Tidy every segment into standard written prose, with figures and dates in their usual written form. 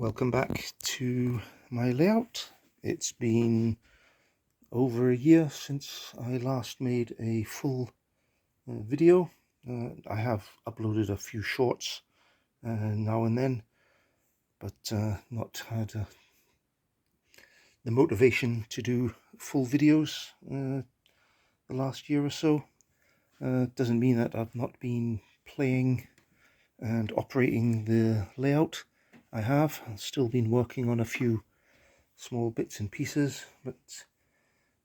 Welcome back to my layout. It's been over a year since I last made a full video. I have uploaded a few shorts now and then, but not had the motivation to do full videos the last year or so. Doesn't mean that I've not been playing and operating the layout. I've still been working on a few small bits and pieces, but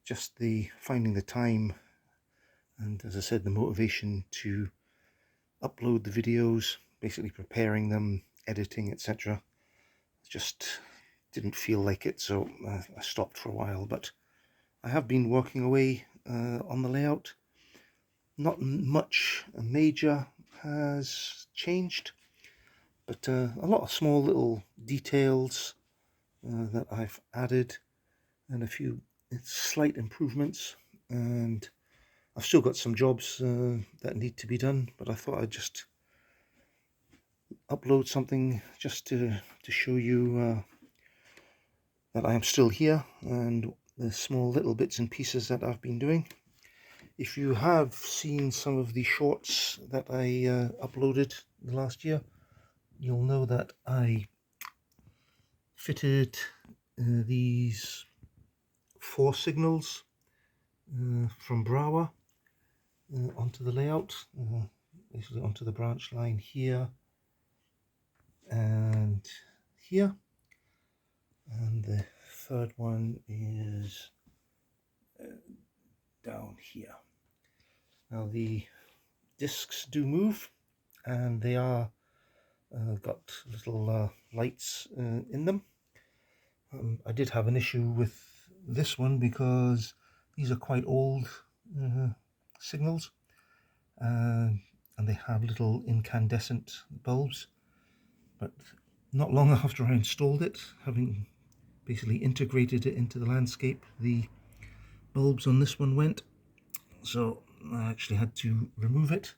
just finding the time and, as I said, the motivation to upload the videos, basically preparing them, editing, etc. just didn't feel like it, so I stopped for a while. But I have been working away on the layout. Not much major has changed, but a lot of small little details that I've added and a few slight improvements, and I've still got some jobs that need to be done, but I thought I'd just upload something just to show you that I am still here and the small little bits and pieces that I've been doing. If you have seen some of the shorts that I uploaded the last year, you'll know that I fitted these 4 signals from Brower onto the layout, basically onto the branch line here and here, and the third one is down here. Now the discs do move, and they are got little lights in them. I did have an issue with this one because these are quite old signals, and they have little incandescent bulbs. But not long after I installed it, having basically integrated it into the landscape, the bulbs on this one went, so I actually had to remove it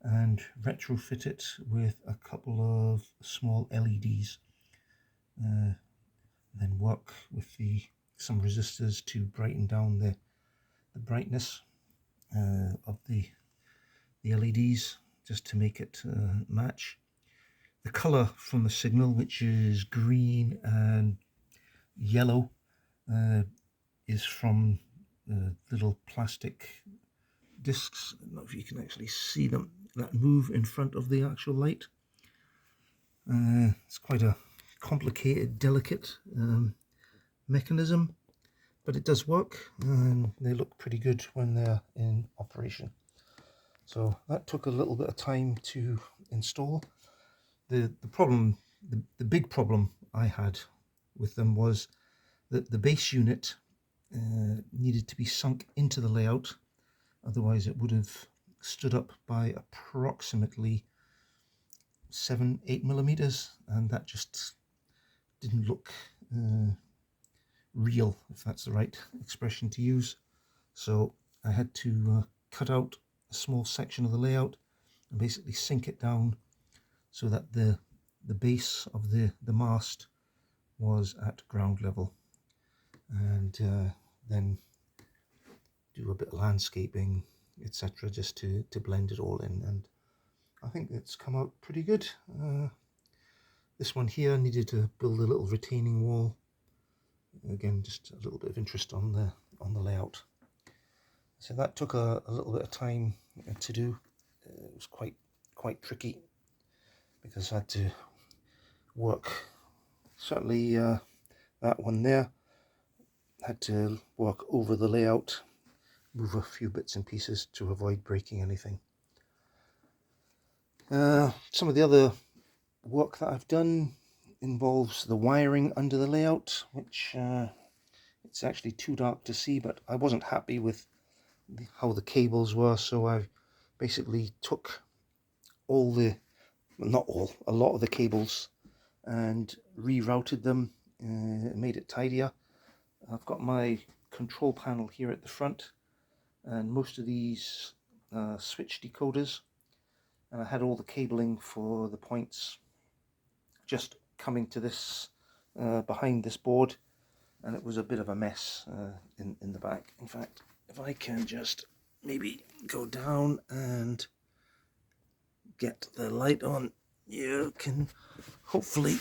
and retrofit it with a couple of small LEDs, then work with some resistors to brighten down the brightness of the LEDs, just to make it match. The colour from the signal, which is green and yellow, is from little plastic discs. I don't know if you can actually see them, that move in front of the actual light. It's quite a complicated, delicate mechanism, but it does work, and they look pretty good when they're in operation. So that took a little bit of time to install. The problem, the big problem I had with them was that the base unit needed to be sunk into the layout, otherwise it would have stood up by approximately 7-8 millimeters, and that just didn't look real, if that's the right expression to use. So I had to cut out a small section of the layout and basically sink it down so that the base of the mast was at ground level, and then do a bit of landscaping, etc., just to blend it all in, and I think it's come out pretty good. This one here needed to build a little retaining wall. Again, just a little bit of interest on the layout. So that took a little bit of time to do. It was quite tricky because I had to work, certainly that one there, had to work over the layout, move a few bits and pieces to avoid breaking anything. Some of the other work that I've done involves the wiring under the layout, which it's actually too dark to see, but I wasn't happy with how the cables were, so I basically took a lot of the cables and rerouted them, made it tidier. I've got my control panel here at the front, and most of these switch decoders, and I had all the cabling for the points just coming to this behind this board, and it was a bit of a mess in the back. In fact, if I can just maybe go down and get the light on, you can hopefully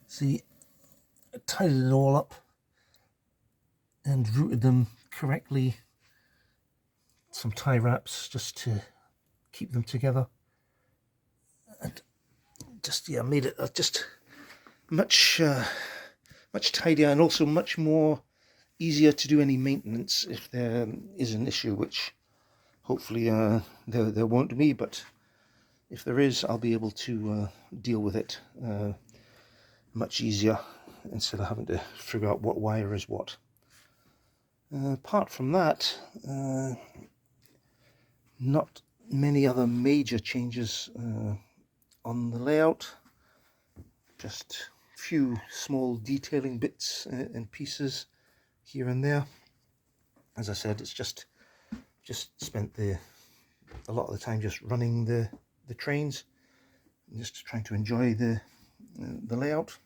see I tidied it all up and routed them correctly. Some tie wraps just to keep them together, and just made it just much tidier, and also much more easier to do any maintenance if there is an issue, which hopefully there won't be, but if there is, I'll be able to deal with it much easier instead of having to figure out what wire is what. Apart from that, not many other major changes on the layout, just a few small detailing bits and pieces here and there. As I said, it's just spent a lot of the time just running the trains, just trying to enjoy the layout,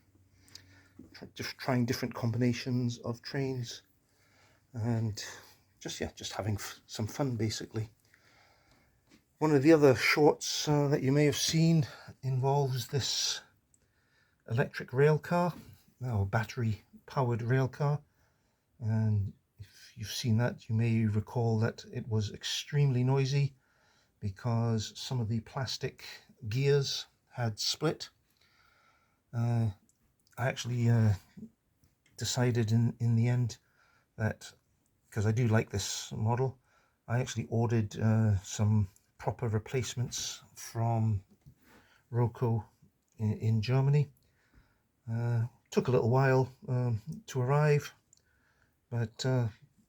just trying different combinations of trains, and just having some fun basically. One of the other shorts that you may have seen involves this electric rail car, or battery powered rail car, and if you've seen that, you may recall that it was extremely noisy because some of the plastic gears had split. I actually decided in the end that, because I do like this model, I actually ordered some proper replacements from Roco in Germany. Took a little while to arrive, but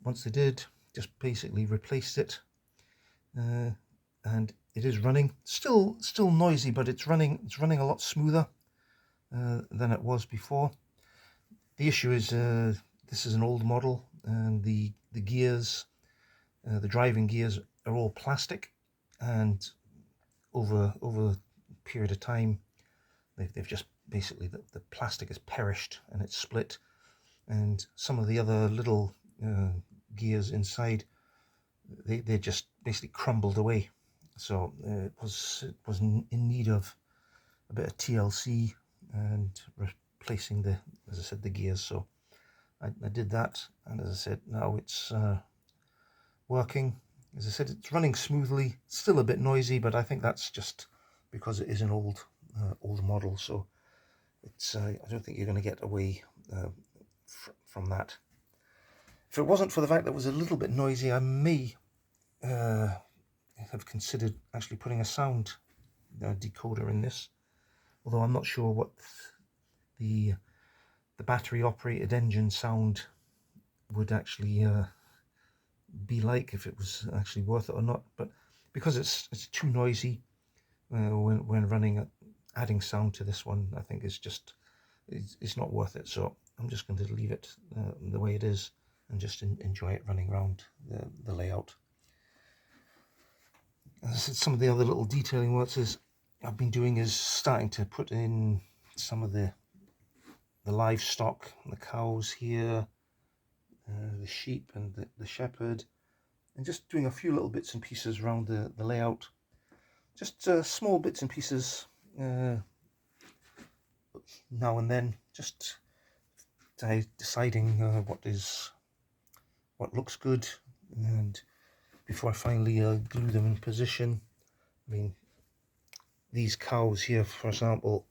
once they did, just basically replaced it, and it is running. Still noisy, but it's running a lot smoother than it was before. The issue is this is an old model, and the gears, the driving gears, are all plastic, and over a period of time they've just basically the plastic has perished and it's split, and some of the other little gears inside, they just basically crumbled away. So it was in need of a bit of TLC and replacing as I said, the gears. So I did that, and as I said, now it's working. As I said, it's running smoothly. Still a bit noisy, but I think that's just because it is an old model. So it's I don't think you're going to get away from that. If it wasn't for the fact that it was a little bit noisy, I may have considered actually putting a sound decoder in this, although I'm not sure what the battery operated engine sound would actually be like, if it was actually worth it or not. But because it's too noisy when running, adding sound to this one, I think it's not worth it. So I'm just going to leave it the way it is and just enjoy it running around the layout. As I said, some of the other little detailing works I've been doing is starting to put in some of the livestock, the cows here, the sheep and the shepherd, and just doing a few little bits and pieces around the layout. Just small bits and pieces now and then, just deciding what looks good, and before I finally glue them in position. I mean, these cows here, for example,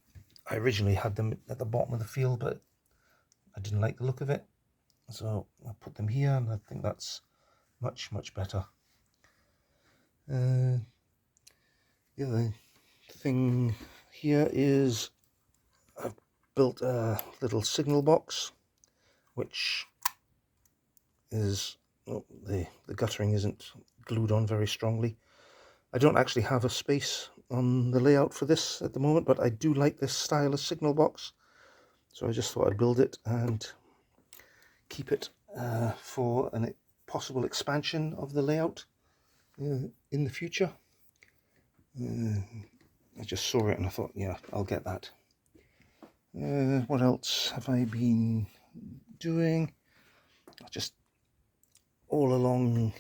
I originally had them at the bottom of the field, but I didn't like the look of it, so I put them here, and I think that's much better. The other thing here is I've built a little signal box, which is, the guttering isn't glued on very strongly. I don't actually have a space on the layout for this at the moment, but I do like this style of signal box, so I just thought I'd build it and keep it for a possible expansion of the layout in the future. I just saw it and I thought, yeah, I'll get that. What else have I been doing? Just all along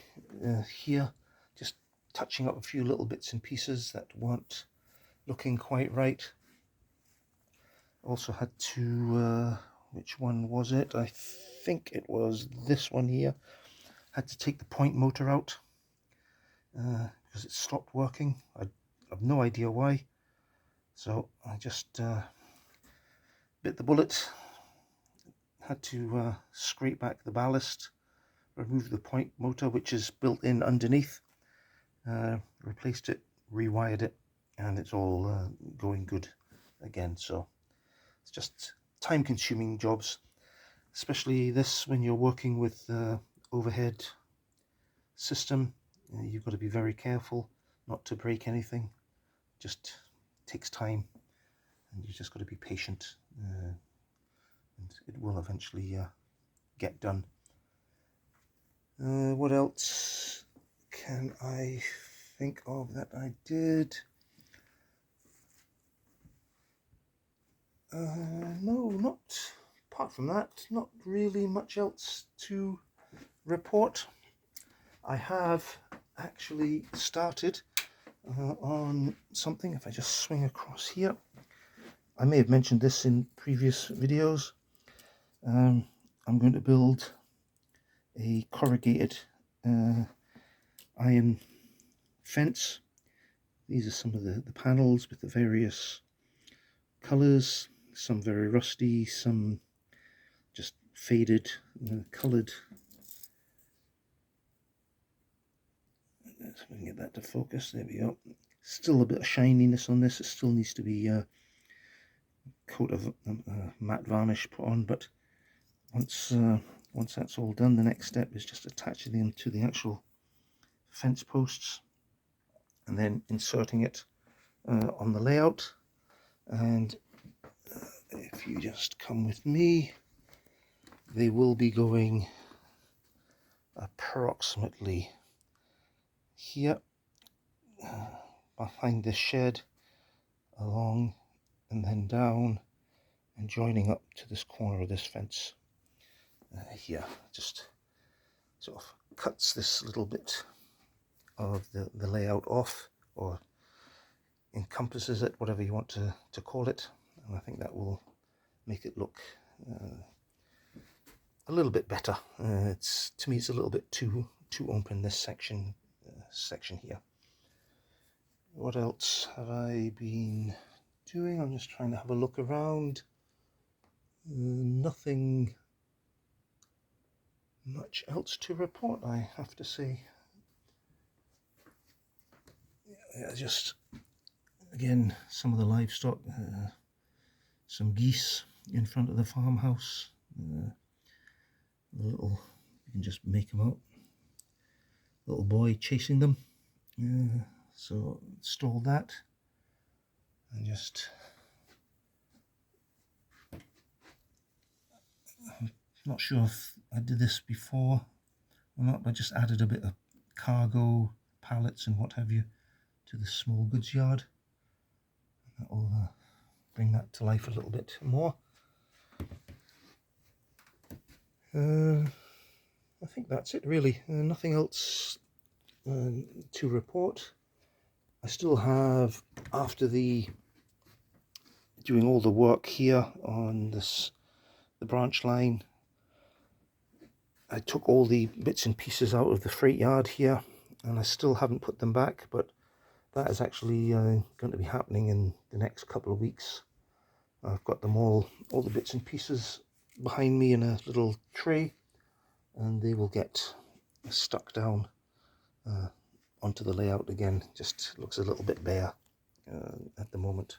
here, just touching up a few little bits and pieces that weren't looking quite right. Also had to, which one was it? I think it was this one here. Had to take the point motor out because it stopped working. I have no idea why. So I just bit the bullet. Had to scrape back the ballast, remove the point motor, which is built in underneath, replaced it, rewired it, and it's all going good again. So it's just time-consuming jobs, especially this when you're working with overhead system. You've got to be very careful not to break anything. Just takes time, and you just got to be patient, and it will eventually get done. What else can I think of that I did? No, not apart from that, not really much else to report. I have actually started on something. If I just swing across here, I may have mentioned this in previous videos. I'm going to build a corrugated iron fence. These are some of the panels with the various colours, some very rusty, some just faded, coloured. Let's get that to focus. There we go. Still a bit of shininess on this. It still needs to be a coat of matte varnish put on, but once that's all done, the next step is just attaching them to the actual fence posts and then inserting it on the layout. And if you just come with me, they will be going approximately here behind this shed, along and then down and joining up to this corner of this fence here. Just sort of cuts this little bit of the layout off, or encompasses it, whatever you want to call it, and I think that will make it look a little bit better. To me it's a little bit too open, this section here. What else have I been doing? I'm just trying to have a look around. Nothing much else to report, I have to say. Yeah, just again some of the livestock, some geese in front of the farmhouse. You can just make them out. Little boy chasing them. So install that, and just, I'm not sure if I did this before or not, but I just added a bit of cargo pallets and what have you to the small goods yard. That will bring that to life a little bit more. I think that's it really. Nothing else to report. I still have, after doing all the work here on the branch line, I took all the bits and pieces out of the freight yard here, and I still haven't put them back, but that is actually going to be happening in the next couple of weeks. I've got them all the bits and pieces behind me in a little tray, and they will get stuck down onto the layout again. Just looks a little bit bare at the moment.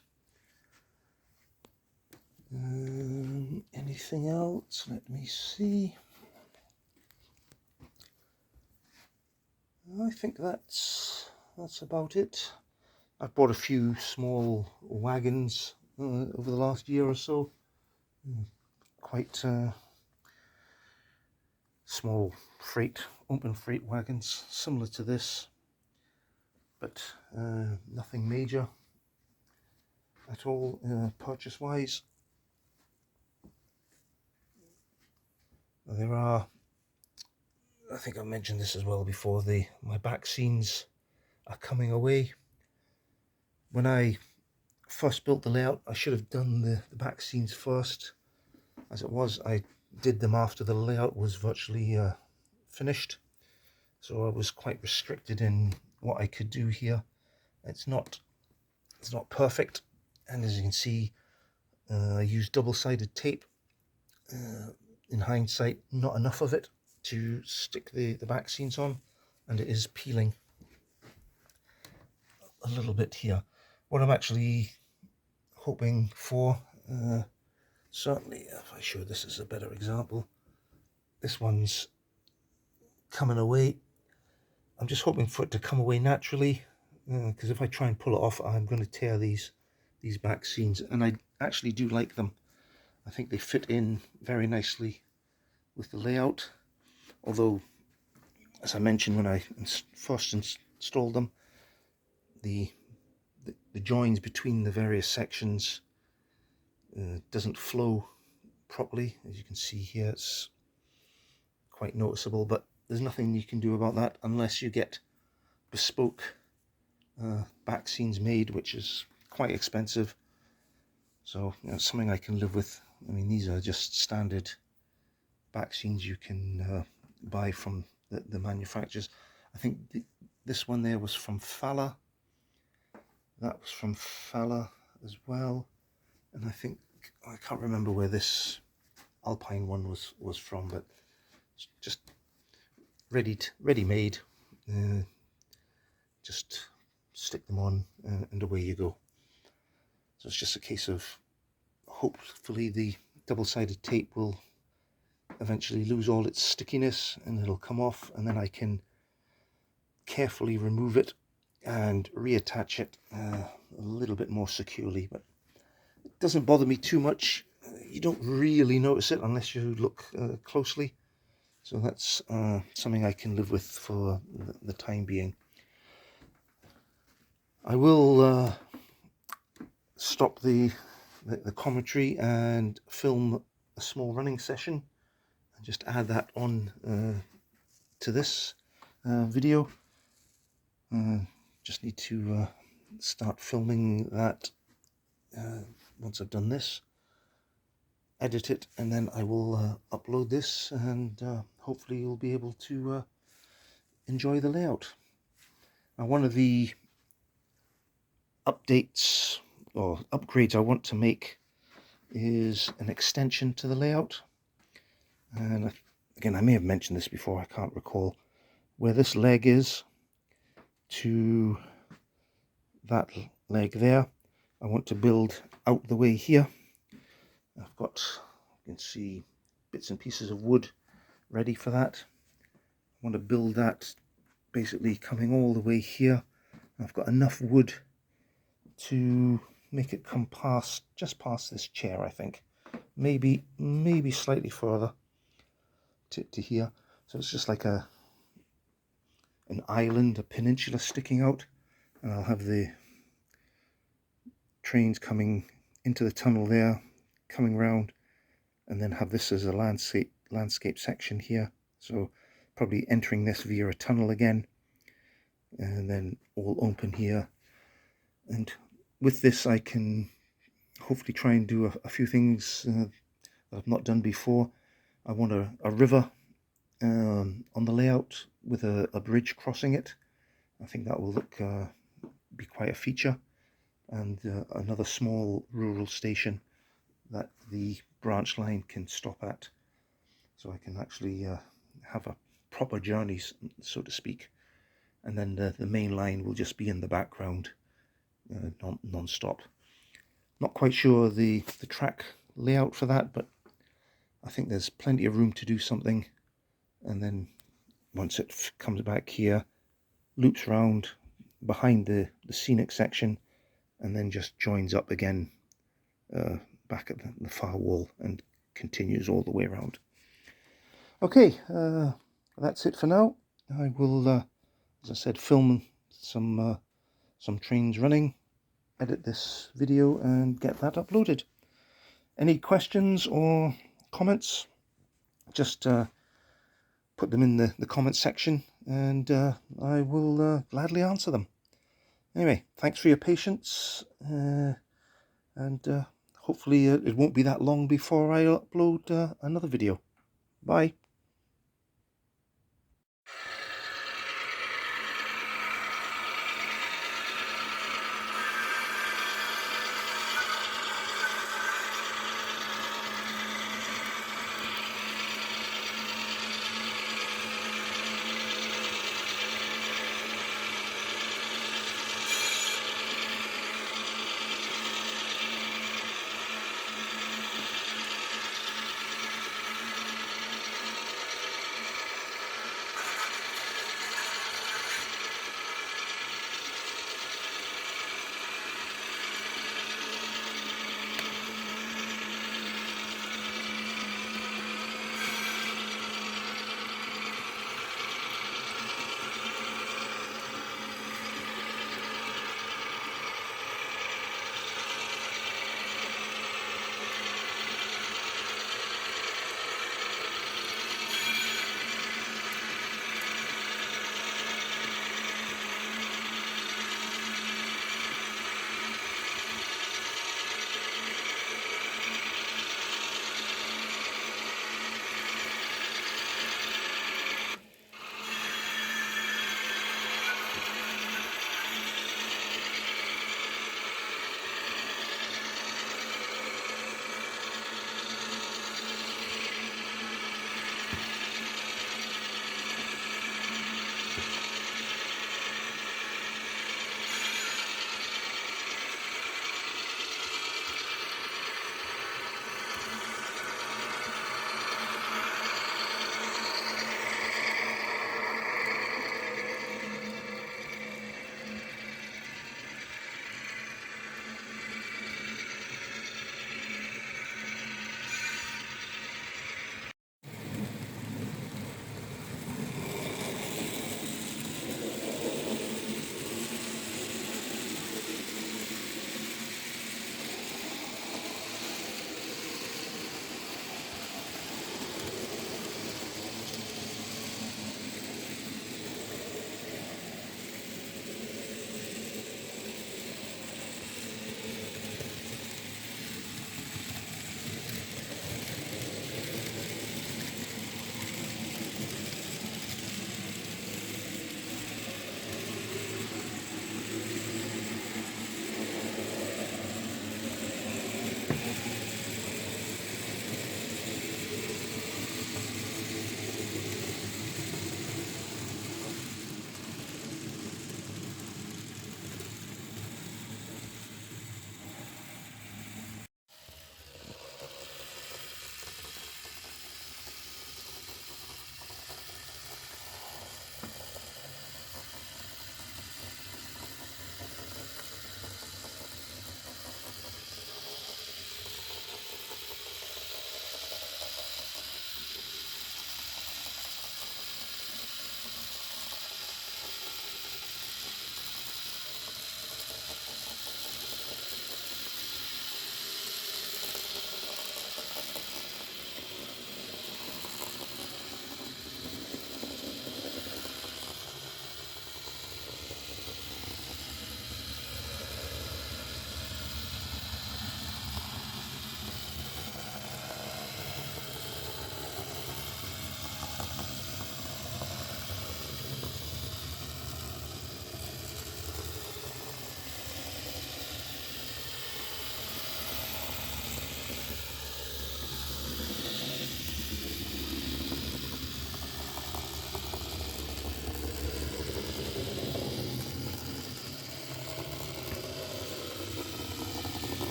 Anything else? Let me see. I think that's about it. I've bought a few small wagons over the last year or so. Quite small open freight wagons, similar to this, but nothing major at all purchase-wise. There are, I think I mentioned this as well before, my back scenes are coming away. When I first built the layout, I should have done the back scenes first. As it was, I did them after the layout was virtually finished, so I was quite restricted in what I could do here. It's not perfect, and as you can see, I used double-sided tape. In hindsight, not enough of it to stick the back scenes on, and it is peeling a little bit here. What I'm actually hoping for, certainly if I show this as a better example, this one's coming away. I'm just hoping for it to come away naturally, because if I try and pull it off, I'm going to tear these back scenes, and I actually do like them. I think they fit in very nicely with the layout, although, as I mentioned when I first installed them, the joins between the various sections doesn't flow properly. As you can see here, it's quite noticeable, but there's nothing you can do about that unless you get bespoke back scenes made, which is quite expensive. So something I can live with. I mean, these are just standard back scenes you can buy from the manufacturers. I think this one there was from Fala. That was from Fala as well, and I think, I can't remember where this Alpine one was from, but it's just ready-made. Just stick them on and away you go. So it's just a case of hopefully the double-sided tape will eventually lose all its stickiness and it'll come off, and then I can carefully remove it and reattach it a little bit more securely. But it doesn't bother me too much. You don't really notice it unless you look closely. So that's something I can live with for the time being. I will stop the commentary and film a small running session and just add that on to this video. Just need to start filming that once I've done this, edit it, and then I will upload this, and hopefully you'll be able to enjoy the layout. Now, one of the updates or upgrades I want to make is an extension to the layout. And again, I may have mentioned this before, I can't recall. Where this leg is to that leg there, I want to build out the way here. I've got, you can see, bits and pieces of wood ready for that. I want to build that basically coming all the way here. I've got enough wood to make it come past, just past this chair, I think. Maybe slightly further to here. So it's just like an island, a peninsula sticking out, and I'll have the trains coming into the tunnel there, coming round, and then have this as a landscape section here. So probably entering this via a tunnel again, and then all open here. And with this I can hopefully try and do a few things that I've not done before. I want a river on the layout with a bridge crossing it. I think that will be quite a feature. And another small rural station that the branch line can stop at, so I can actually have a proper journey, so to speak, and then the main line will just be in the background, non-stop. Not quite sure the track layout for that, but I think there's plenty of room to do something. And then once it comes back here, loops round behind the scenic section, and then just joins up again back at the far wall and continues all the way around. Okay, that's it for now. I will, as I said, film some trains running, edit this video, and get that uploaded. Any questions or comments? just put them in the comment section, and I will gladly answer them. Anyway, thanks for your patience, and hopefully it won't be that long before I upload another video. Bye.